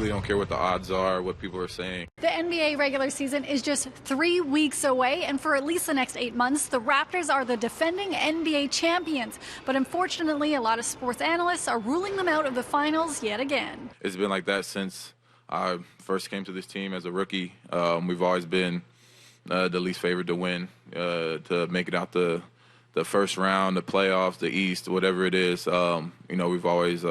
really don't care what the odds are, what people are saying. The NBA regular season is just 3 weeks away, and for at least the next 8 months, the Raptors are the defending NBA champions. But unfortunately, a lot of sports analysts are ruling them out of the finals yet again. It's been like that since I first came to this team as a rookie. We've always been the least favored to win, to make it out the first round, the playoffs, the East, whatever it is. We've always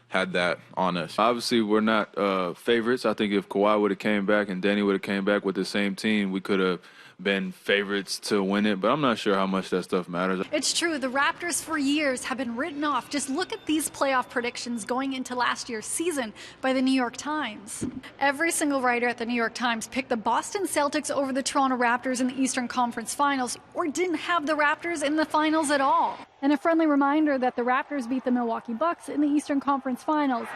had that on us. Obviously, we're not favorites. I think if Kawhi would have came back and Danny would have came back with the same team, we could have been favorites to win it, but I'm not sure how much that stuff matters. It's true. The Raptors for years have been written off. Just look at these playoff predictions going into last year's season by the New York Times. Every single writer at the New York Times picked the Boston Celtics over the Toronto Raptors in the Eastern Conference Finals, or didn't have the Raptors in the finals at all. And a friendly reminder that the Raptors beat the Milwaukee Bucks in the Eastern Conference Finals.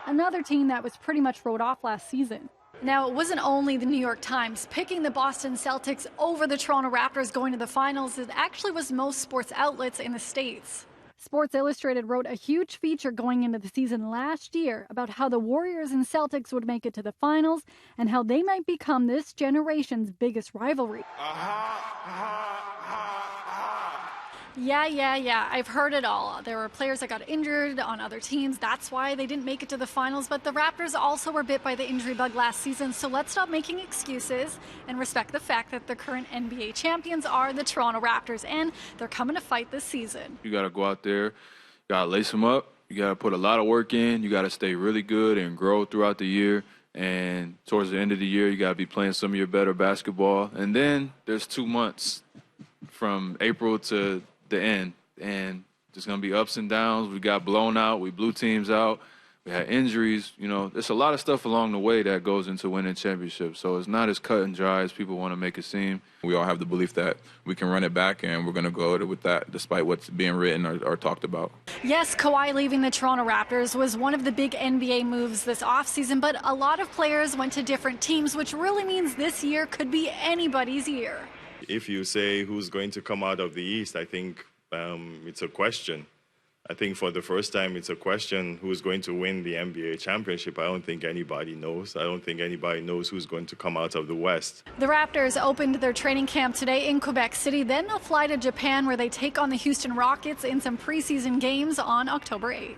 Another team that was pretty much wrote off last season. Now, it wasn't only the New York Times picking the Boston Celtics over the Toronto Raptors going to the finals. It actually was most sports outlets in the States. Sports Illustrated wrote a huge feature going into the season last year about how the Warriors and Celtics would make it to the finals and how they might become this generation's biggest rivalry. Yeah. I've heard it all. There were players that got injured on other teams. That's why they didn't make it to the finals. But the Raptors also were bit by the injury bug last season. So let's stop making excuses and respect the fact that the current NBA champions are the Toronto Raptors, and they're coming to fight this season. You got to go out there, you got to lace them up, you got to put a lot of work in, you got to stay really good and grow throughout the year. And towards the end of the year, you got to be playing some of your better basketball. And then there's 2 months from April to the end, and there's going to be ups and downs. We got blown out. We blew teams out. We had injuries. There's a lot of stuff along the way that goes into winning championships. So it's not as cut and dry as people want to make it seem. We all have the belief that we can run it back, and we're going to go with that despite what's being written or talked about. Yes, Kawhi leaving the Toronto Raptors was one of the big NBA moves this offseason, but a lot of players went to different teams, which really means this year could be anybody's year. If you say who's going to come out of the East, I think it's a question. I think for the first time, it's a question who's going to win the NBA championship. I don't think anybody knows. I don't think anybody knows who's going to come out of the West. The Raptors opened their training camp today in Quebec City. Then they'll fly to Japan, where they take on the Houston Rockets in some preseason games on October 8th.